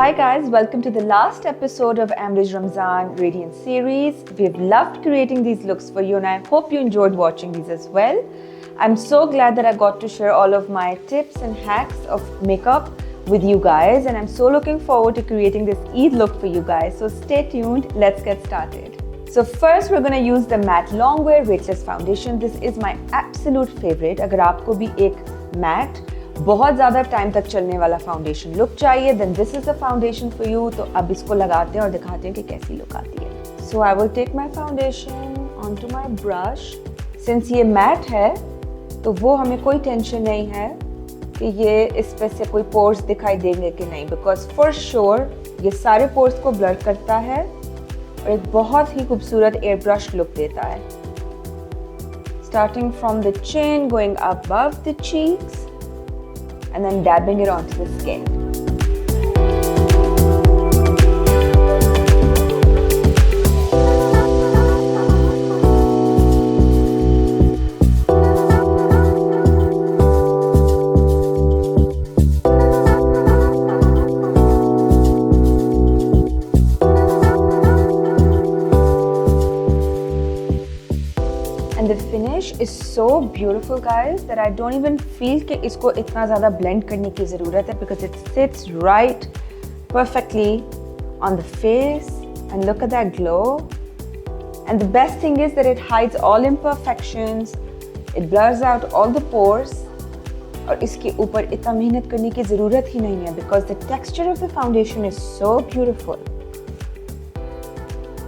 Hi guys, welcome to the last episode of Amber's Ramzan Radiance series. We've loved creating these looks for you and I hope you enjoyed watching these as well. I'm so glad that I got to share all of my tips and hacks of makeup with you guys, and I'm so looking forward to creating this Eid look for you guys. So stay tuned, let's get started. So first we're going to use the matte longwear weightless foundation. This is my absolute favorite. अगर आपको भी एक matte बहुत ज़्यादा time तक चलने वाला foundation look चाहिए, then this is the foundation for you. तो अब इसको लगाते हैं और दिखाते हैं कि कैसी लुक आती है. So I will take my foundation onto my brush. Since ये matte है तो वो हमें कोई टेंशन नहीं है कि ये इस पे से कोई पोर्स दिखाई देंगे कि नहीं, because for sure ये सारे पोर्स को ब्लर करता है और एक बहुत ही खूबसूरत एयर ब्रश लुक देता है. Starting from the chin, going above the cheeks and then dabbing it onto the skin. And the finish is so beautiful guys that I don't even feel कि इसको इतना ज़्यादा blend करने की ज़रूरत है, because it sits right perfectly on the face and look at that glow. And the best thing is that it hides all imperfections, it blurs out all the pores और इसके ऊपर इतना मेहनत करने की ज़रूरत ही नहीं है, because the texture of the foundation is so beautiful.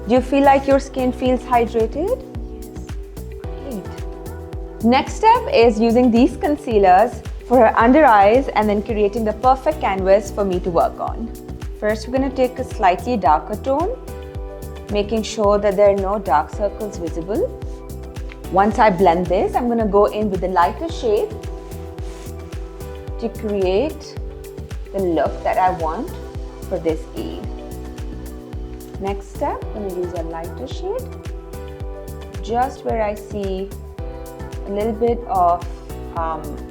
Do you feel like your skin feels hydrated? Next step is using these concealers for her under eyes and then creating the perfect canvas for me to work on. First, we're going to take a slightly darker tone, making sure that there are no dark circles visible. Once I blend this, I'm going to go in with the lighter shade to create the look that I want for this Eid. Next step, I'm going to use a lighter shade just where I see a little bit of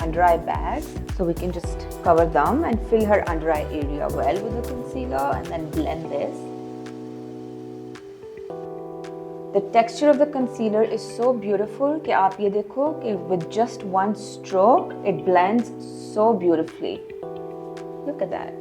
under eye bags, so we can just cover them and fill her under eye area well with the concealer and then blend this. The texture of the concealer is so beautiful कि आप ये देखो कि with just one stroke it blends so beautifully. Look at that.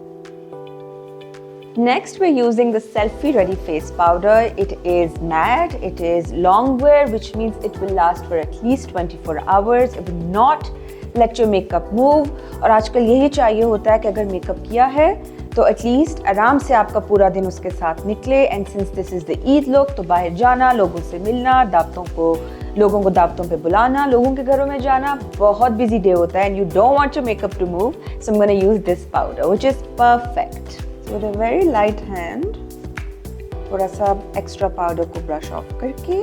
Next, we're using the Selfie Ready Face Powder. It is matte, it is long wear, which means it will last for at least 24 hours. It will not let your makeup move. और आजकल यही चाहिए होता है कि अगर makeup किया है तो एटलीस्ट आराम से आपका पूरा दिन उसके साथ निकले. And since this is the Eid look, तो बाहर जाना, लोगों से मिलना, लोगों को दावतों पे बुलाना, लोगों के घरों में जाना, बहुत बिजी डे होता है and you don't want your makeup to move. So I am gonna use this powder which is perfect. With a very light hand, थोड़ा सा extra powder को brush off करके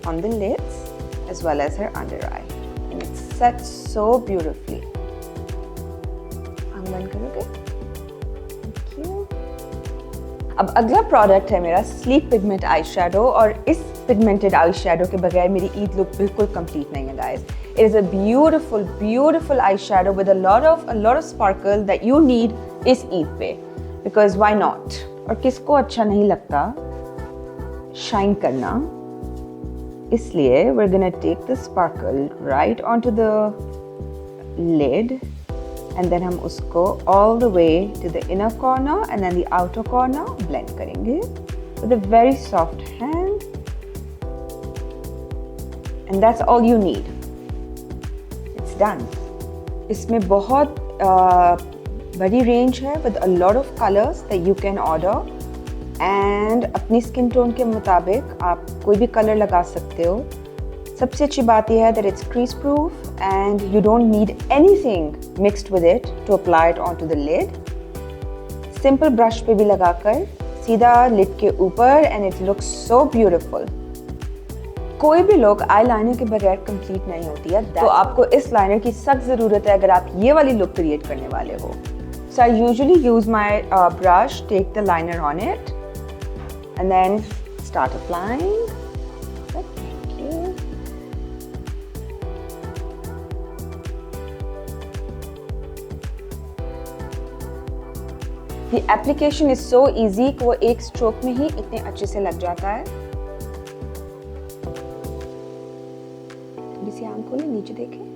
on the lids as well as her under eye, and it sets so beautifully. आँख बंद करोगे? Thank you. अब अगला product है मेरा Sleek Pigment Eyeshadow, और इस pigmented eyeshadow के बगैर मेरी ईद look बिल्कुल complete नहीं है guys. It is a beautiful, beautiful eyeshadow with a lot of sparkle that you need इस ईद पे. Because why not? और किसको अच्छा नहीं लगता शाइन करना, इसलिए we're gonna take the sparkle right onto the lid and then हम उसको all the way to the inner corner and then the outer corner blend करेंगे with a very soft hand, and that's all you need. It's done. इसमें बहुत बड़ी range है with a lot of colors that you can order, and अपनी skin tone के मुताबिक आप कोई भी कलर लगा सकते हो. सबसे अच्छी बात यह है that it's crease proof and you don't need anything mixed with it to apply it onto the lid. Simple brush पे भी लगाकर सीधा lid के ऊपर and it looks so beautiful. कोई भी लुक आई लाइनर के बगैर कंप्लीट नहीं होती है, तो आपको इस लाइनर की सख्त ज़रूरत है अगर आप ये वाली लुक क्रिएट करने वाले हो. So I usually use my brush, take the liner on it and then start applying. Thank you. The application is so easy कि वो एक स्ट्रोक में ही इतने अच्छे से लग जाता है। थोड़ी सी आंख खोलें, नीचे देखें।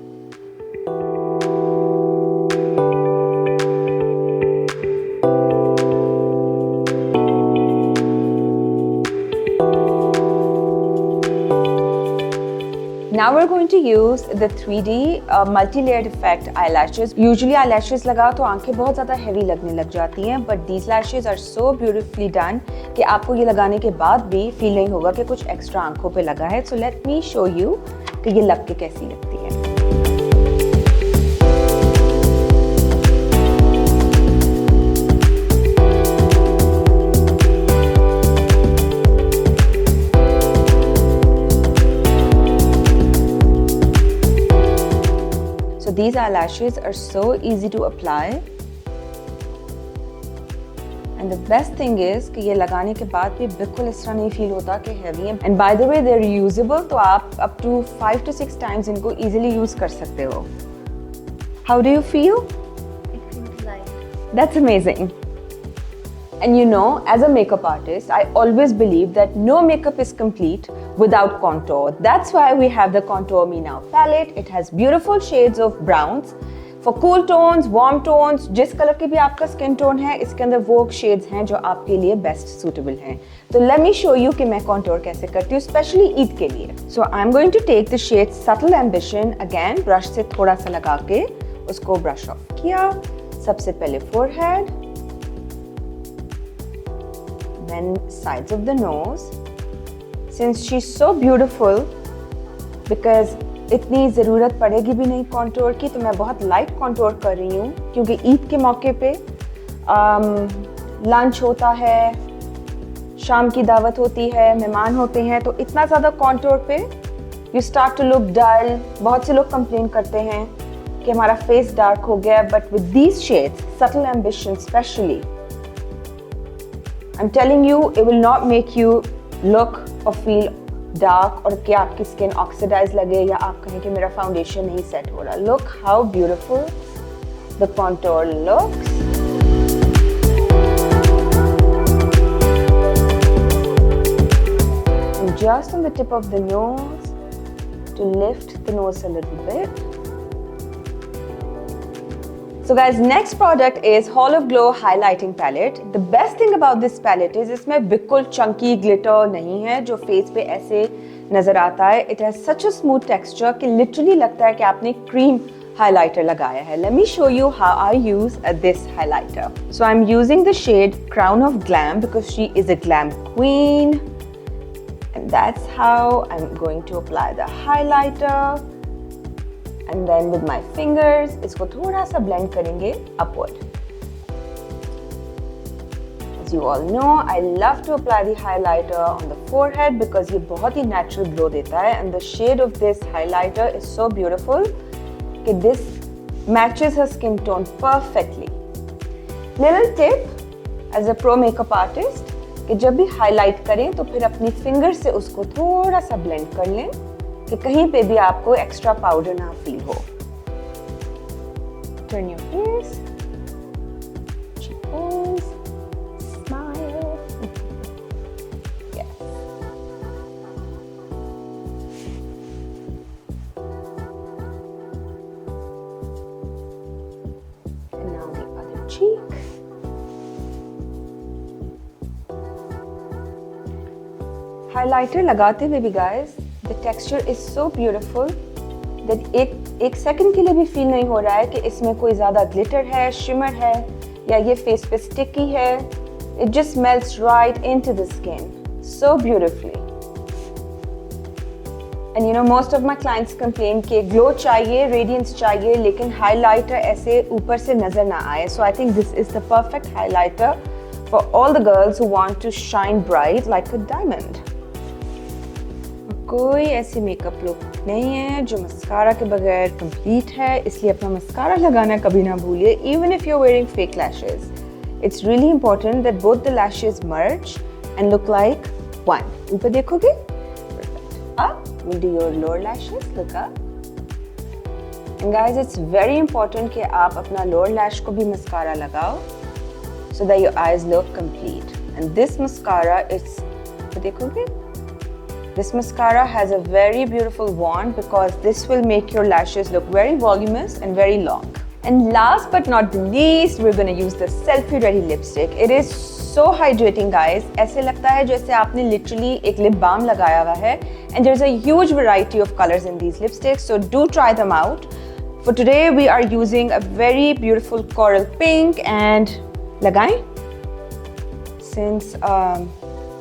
Now we're going to use the 3D multi-layered effect eyelashes. Usually eyelashes लगाओ तो आंखें बहुत ज़्यादा heavy लगने लग जाती हैं, but these lashes are so beautifully done कि आपको ये लगाने के बाद भी feel नहीं होगा कि कुछ extra आंखों पे लगा है. So let me show you कि ये लग के कैसी लगती है. So these eyelashes are so easy to apply, and the best thing is कि ये लगाने के बाद भी बिल्कुल इस तरह नहीं फील होता कि heavy है. And by the way, they're reusable, तो आप up to 5 to 6 times इनको easily use कर सकते हो. How do you feel? It feels light. That's amazing. And you know, as a makeup artist, I always believe that no makeup is complete without contour. That's why we have the Contour Me Now palette. It has beautiful shades of browns. For cool tones, warm tones, जिस colour की भी आपका skin tone है, इसके अंदर वो shades हैं जो आपके लिए best suitable हैं. तो let me show you कि मैं contour कैसे करती हूँ, especially ईद के लिए. So I'm going to take the shade Subtle Ambition, again brush से थोड़ा सा लगा के उसको brush off किया. सबसे पहले forehead, then sides of the nose. Since she's so beautiful, because इतनी ज़रूरत पड़ेगी भी नहीं कॉन्टोर की, तो मैं बहुत लाइट कॉन्टोर कर रही हूँ क्योंकि ईद के मौके पे लंच होता है, शाम की दावत होती है, मेहमान होते हैं, तो इतना ज़्यादा कॉन्टोर पे यू स्टार्ट टू लुक डल. बहुत से लोग कंप्लेन करते हैं कि हमारा फेस डार्क हो गया, but with these shades, subtle ambition specially, I'm telling you, it will not make you look or feel dark और कि आपकी स्किन ऑक्सीडाइज लगे या आप कहें कि मेरा फाउंडेशन नहीं सेट हो रहा. Look how beautiful the contour looks. And just on the tip of the nose to lift the nose a little bit. So guys, next product is Hall of Glow Highlighting Palette. The best thing about this palette is इसमें बिल्कुल chunky glitter नहीं है जो face पे ऐसे नजर आता है. It has such a smooth texture कि literally लगता है कि आपने cream highlighter लगाया है. Let me show you how I use this highlighter. So I'm using the shade Crown of Glam because she is a glam queen. And that's how I'm going to apply the highlighter. And then with my fingers, इसको थोड़ा सा blend करेंगे upward. As you all know, I love to apply the highlighter on the forehead because ये बहुत ही natural glow देता है. And the shade of this highlighter is so beautiful कि this matches her skin tone perfectly. Little tip as a pro makeup artist कि जब भी highlight करें तो फिर अपनी finger से उसको थोड़ा सा blend कर लें कि कहीं पे भी आपको एक्स्ट्रा पाउडर ना फील हो. Turn your face, cheekbones, smile. Yes. And now the other cheek. Highlighter लगाते हुए भी guys, the texture is so beautiful that एक सेकंड के लिए भी फील नहीं हो रहा है कि इसमें कोई ज़्यादा ग्लिटर है, शिमर है या ये फेस पे स्टिकी है. It just melts right into the skin so beautifully. And you know, most of my clients complain कि ग्लो चाहिए, रेडियंस चाहिए, लेकिन हाइलाइटर ऐसे ऊपर से नज़र ना आए. So I think this is the perfect highlighter for all the girls who want to shine bright like a diamond. कोई ऐसी मेकअप लुक नहीं है जो मस्कारा के बगैर कंप्लीट है, इसलिए अपना मस्कारा लगाना कभी ना भूलिए. Even if you're wearing fake lashes, it's really important that both the lashes merge and look like one. ऊपर देखोगे? Perfect. Up, we'll do your lower lashes. Look up. And guys, it's very important कि आप अपना lower lash को भी mascara लगाओ. so that your eyes look complete. And this mascara is, देखोगे? This mascara has a very beautiful wand because this will make your lashes look very voluminous and very long. And last but not the least, we're going to use the Selfie Ready lipstick. It is so hydrating, guys. ऐसे लगता है जैसे आपने literally एक lip balm लगाया हुआ है. And there's a huge variety of colors in these lipsticks, so do try them out. For today, we are using a very beautiful coral pink and लगाएं. Since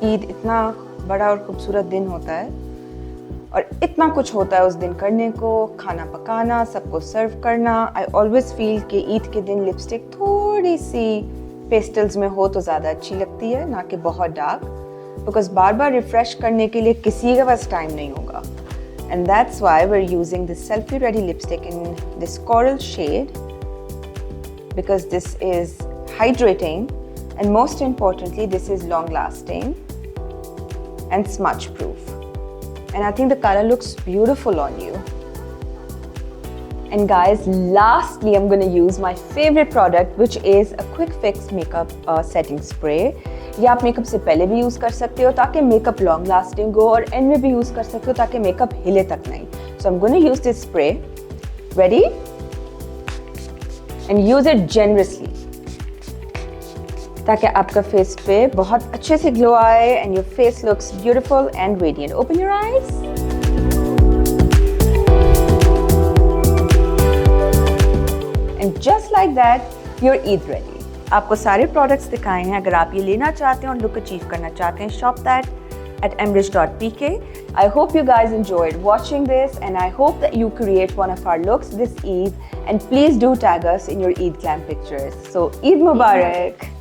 ईद इतना बड़ा और खूबसूरत दिन होता है और इतना कुछ होता है उस दिन करने को, खाना पकाना, सबको सर्व करना, आई ऑलवेज फील कि ईद के दिन लिपस्टिक थोड़ी सी पेस्टल्स में हो तो ज़्यादा अच्छी लगती है, ना कि बहुत डार्क, बिकॉज बार बार रिफ्रेश करने के लिए किसी के पास टाइम नहीं होगा. And that's why we are using this selfie ready lipstick in this coral shade, because this is hydrating and most importantly, this is long lasting and smudge proof, and I think the color looks beautiful on you. And guys, lastly, I'm going to use my favorite product, which is a quick fix makeup setting spray. ये आप makeup से पहले भी use कर सकते हो ताकि makeup long lasting हो, और एंड में भी यूज कर सकते हो ताकि मेकअप हिले तक नहीं. So I'm going to use this spray. Ready? And use it generously ताकि आपका फेस पे बहुत अच्छे से ग्लो आए and your face looks beautiful and radiant. Open your eyes. And just like that your Eid ready. आपको सारे प्रोडक्ट्स दिखाए हैं. अगर आप ये लेना चाहते हैं और लुक अचीव करना चाहते हैं, shop that at ambridge.pk. I hope you guys enjoyed watching this, and I hope that you create one of our looks this Eid, and please do tag us in your Eid glam pictures. So Eid Mubarak.